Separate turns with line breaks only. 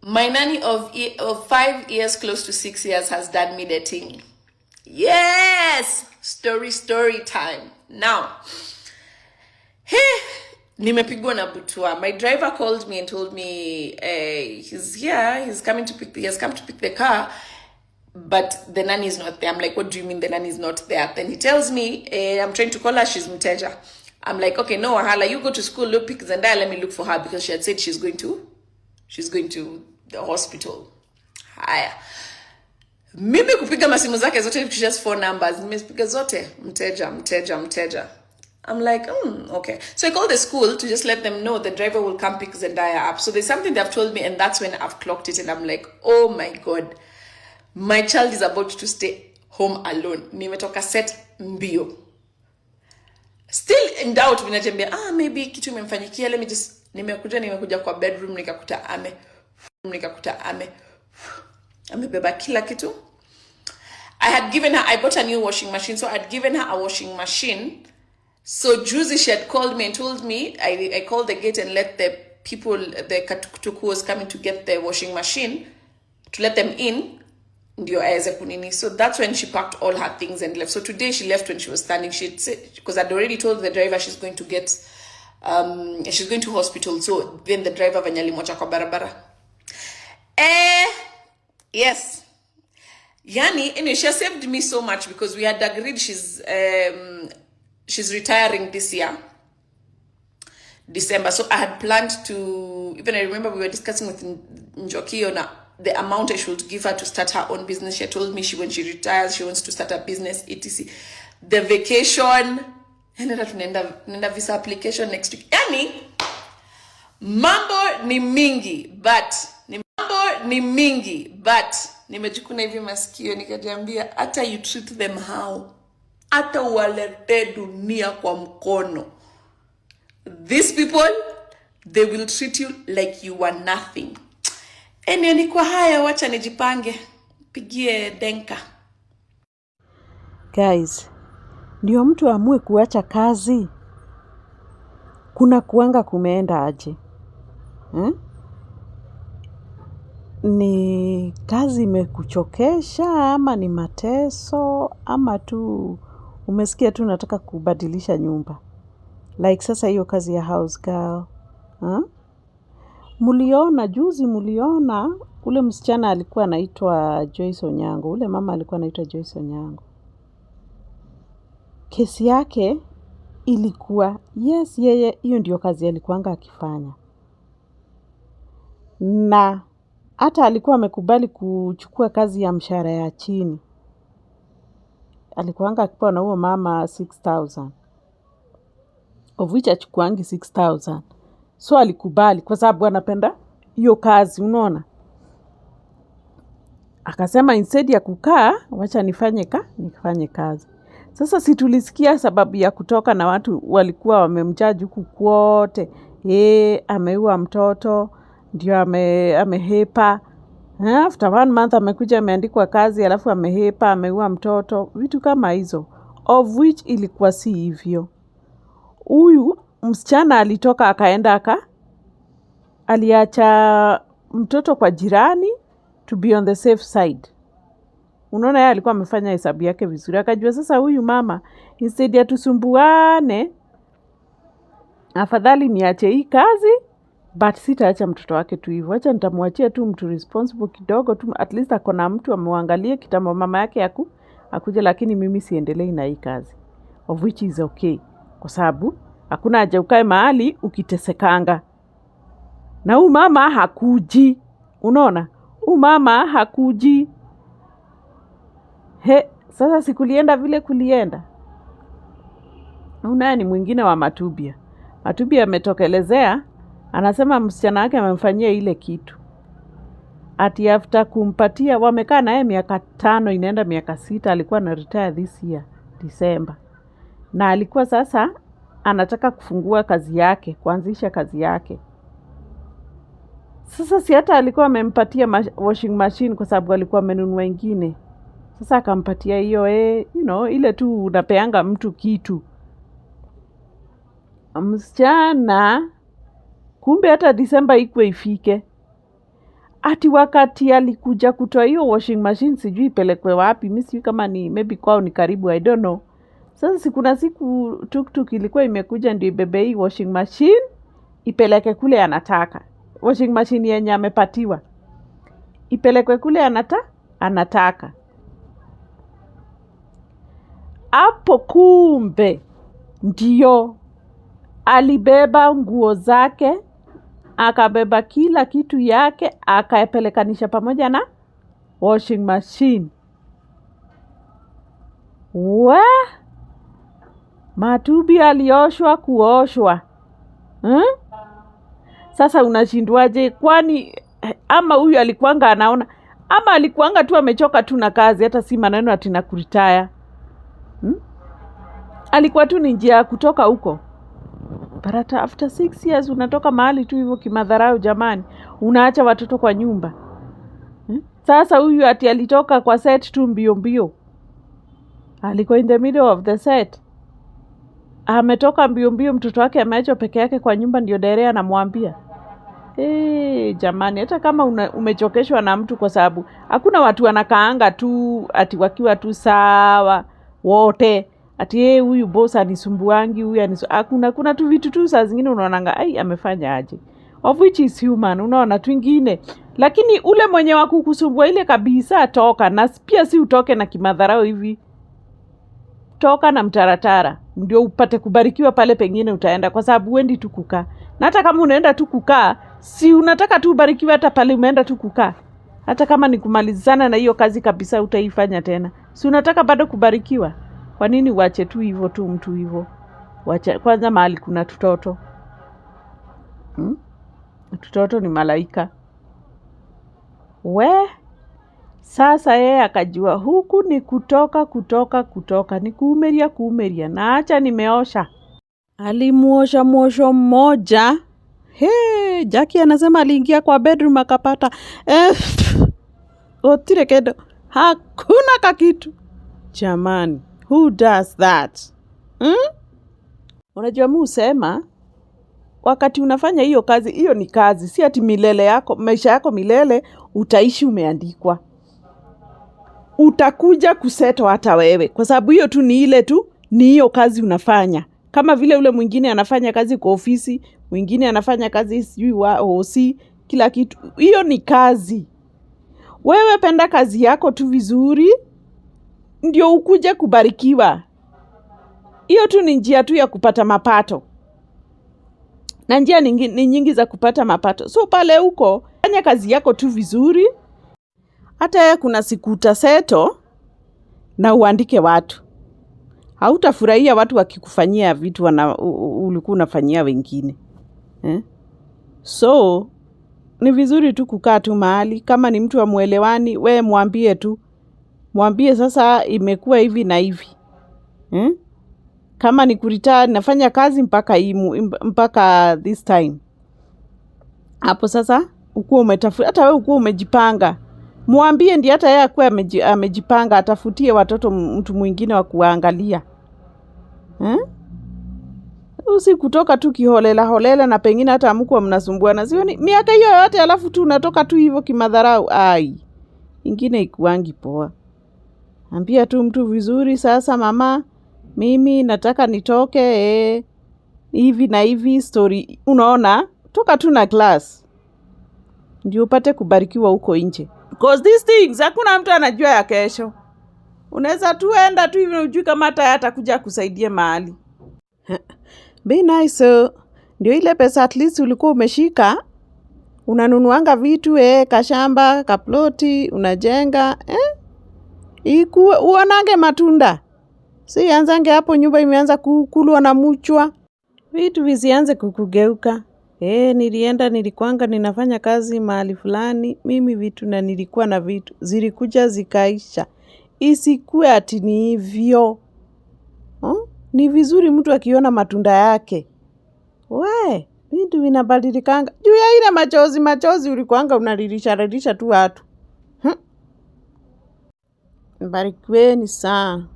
My nanny of 5 years, close to 6 years, has done me the thing. Yes, story time. Now, hey, nimepigwa na butua. My driver called me and told me he's here. He has come to pick the car, but the nanny is not there. I'm like, what do you mean the nanny is not there? Then he tells me, I'm trying to call her. She's mteja. I'm like, okay, no, Wahala, you go to school, look, pick Zendaya, let me look for her, because she had said she's going to the hospital. Haya. Mimi kupiga masimu zake zote, just 4 numbers. Nimepiga zote, mteja. I'm like, okay. So I called the school to just let them know the driver will come pick Zendaya up. So there's something they've told me, and that's when I've clocked it, and I'm like, oh my God. My child is about to stay home alone. Nimetoka set mbio. Still in doubt, minatembea, maybe kitu imemfanyikia, let me just, nimekuja kwa bedroom, nikakuta amebeba kila kitu. I bought a new washing machine, so I'd given her a washing machine. So Juicy, she had called me and told me, I called the gate and let the people, the katukutuku was coming to get the washing machine, to let them in. So that's when she packed all her things and left. So today she left when she was standing. She'd said, because I'd already told the driver she's going to hospital. So then the driver vanyali mocha kwa barabara. Yes. Yani, anyway, she has saved me so much, because we had agreed she's retiring this year, December. So I had planned to, even I remember we were discussing with Njoki on the amount I should give her to start her own business. She told me when she retires, she wants to start a business, etc. The vacation, nenda visa application next week. Yani, mambo ni mingi, but nimejikuna hivi masikio, nikajiambia, hata you treat them how, hata uwalete dunia kwa mkono, these people, they will treat you like you are nothing. Ni kwa haya, wacha nijipange, pigie Denka.
Guys, ndio mtu amue kuacha kazi, kuna kuanga kumeenda aje? Ni kazi imekuchokesha, ama ni mateso, ama tu umesikia tu nataka kubadilisha nyumba? Like sasa hiyo kazi ya house girl. Muliona ule msichana alikuwa anaitwa Joyce Onyango. Ule mama alikuwa anaitwa Joyce Onyango. Kesi yake ilikuwa, yes, yeye hiyo ndio kazi alikuanga akifanya. Na hata alikuwa amekubali kuchukua kazi ya mshahara ya chini. Alikuanga akipewa na huyo mama 6,000. Of which achukuangi 6,000. So alikubali kwa sababu anapenda hiyo kazi, unaona? Akasema instead ya kukaa, wacha nifanye kazi. Sasa si tulisikia sababu ya kutoka, na watu walikuwa wamemjaji huku kwote. Ameua mtoto, ndio amehepa. After 1 month amekuja ameandikwa kazi, alafu amehepa, ameua mtoto, vitu kama hizo. Of which ilikuwa si hivyo. Huyu msichana alitoka akaenda aliacha mtoto kwa jirani to be on the safe side. Unaona, yeye alikuwa amefanya hesabu yake vizuri. Akajua sasa huyu mama, instead ya tusumbuane, afadhali niache hii kazi, but sitaacha mtoto wake tu hivyo. Acha nitamwachia tu mtu responsible kidogo tu, at least akona mtu amwangalie kitambo mama yake akuje, lakini mimi siendelei na hii kazi. Of which is okay. Kwa sababu hakuna haja ukae mahali ukitesekanga. Na huyu mama hakuji. Unaona? Huyu mama hakuji. Sasa sikulienda vile kulienda. Unaye ni mwingine wa Matubia. Matubia ametokelezea, anasema msichana wake amemfanyia ile kitu. Ati after kumpatia, wamekaa naye miaka 5, inaenda miaka 6, alikuwa na retire this year, December. Na alikuwa sasa anataka kufungua kazi yake, kuanzisha kazi yake. Sasa si hata alikuwa amempatia washing machine kwa sababu alikuwa amenunua ingine. Sasa akampatia hiyo, ile tu unapeanga mtu kitu. Msichana, kumbe hata December ikwe ifike, ati wakati alikuja kutoa hiyo washing machine sijui ipelekwe wapi, mimi sijui kama ni maybe kwao ni karibu, I don't know. Sasa kuna siku tuktuk ilikuwa imekuja ndio ibebe hii washing machine ipeleke kule anataka. Washing machine yenye amepatiwa ipelekwe kule anataka. Hapo kumbe ndio alibeba nguo zake, akabeba kila kitu yake, akapelekanisha pamoja na washing machine. Matubi alioshwa kuoshwa. Sasa unashindwaje? Kwani ama huyu alikuanga anaona, ama alikuanga tu amechoka tu na kazi, hata si maneno ati na kuritaya. Alikuwa tu ni njia ya kutoka huko. But after 6 years unatoka mahali tu hivyo kimadharau jamani, unaacha watoto kwa nyumba. Sasa huyu ati alitoka kwa set tu mbio mbio. Alikuwa in the middle of the set. Ametoka mbio mbio, mtoto wake ameachwa peke yake kwa nyumba, ndio Derea anamwambia. Jamani, hata kama umechokeshwa na mtu, kwa sababu hakuna watu wanakaanga tu ati wakiwa tu sawa wote. Ati huyu boss anisumbuangi, huyu kuna tu vitu tu saa zingine unaonanga amefanya aje. Of which is human, unaona tu ingine. Lakini ule mwenye wa kukusumbua ile kabisa atoka, na pia si utoke na kimadharau hivi. Toka na mtaratara ndio upate kubarikiwa pale pengine utaenda, kwa sababu wendi tu kukaa. Na hata kama unaenda tu kukaa, si unataka tu ubarikiwe hata pale umeenda tu kukaa. Hata kama ni kumalizana na hiyo kazi kabisa utaifanya tena, si unataka bado kubarikiwa? Kwa nini uache tu hivyo tu mtu hivyo? Wacha kwanza mahali kuna tutoto. Tutoto ni malaika. Sasa yeye akajua huku ni kutoka ni kuumeria, na acha nimeosha. Alimuosha mwosho mmoja. Jackie anasema aliingia kwa bedroom akapata otire kedo, hakuna kakitu. Jamani, who does that? Unajua mimi husema wakati unafanya hiyo kazi, hiyo ni kazi, si ati milele yako, maisha yako milele utaishi umeandikwa. Utakuja kuseto hata wewe, kwa sababu hiyo tu ni ile tu ni hiyo kazi unafanya. Kama vile ule mwingine anafanya kazi kwa ofisi, mwingine anafanya kazi sijui wa OC, kila kitu. Hiyo ni kazi. Wewe penda kazi yako tu vizuri, ndio ukuje kubarikiwa. Hiyo tu ni njia tu ya kupata mapato. Na njia ni nyingi za kupata mapato. So pale huko, fanya kazi yako tu vizuri. Hata kuna siku utaseto na uandike watu. Hautafurahia watu wakikufanyia vitu ulikuwa unafanyia wengine. So ni vizuri tu kukaa tu mahali. Kama ni mtu amuelewani, we mwambie tu. Mwambie sasa imekuwa hivi na hivi. Kama ni kuritaya, nafanya kazi mpaka this time. Hapo sasa ukuwa umetafuta, hata wewe ukuwa umejipanga. Mwambie ndi hata yeye akuwe amejipanga, atafutie watoto mtu mwingine wa kuangalia. Usi kutoka tu kiholela na pengine hata hamkuwa mnasumbuana. Sioni miaka hiyo yote alafu tu unatoka tu hivyo kimadharau. Ingine ikuangi poa. Ambia tu mtu vizuri, sasa mama, mimi nataka nitoke hivi na hivi story. Unaona, toka tu na class. Ndio upate kubarikiwa huko nje. Because these things, hakuna mtu anajua ya kesho. Unaweza tu enda tu hivi ujui kama hata atakuja kusaidia mahali. Be nice. Ndio ile pesa at least ulikuwa umeshika. Unanunuanga vitu, kashamba, kaploti, unajenga. Uonange matunda. Si anzange hapo nyumba imeanza kukulwa na mchwa. Vitu visianze kukugeuka. Nilikuanga ninafanya kazi mahali fulani, mimi vitu na nilikuwa na vitu, zilikuja zikaisha. Isikue ati ni hivyo. Ni vizuri mtu akiona matunda yake. Vitu vinabadilikanga. Juu ya ile machozi ulikuanga unalilisha tu watu. Mbarikiweni sana.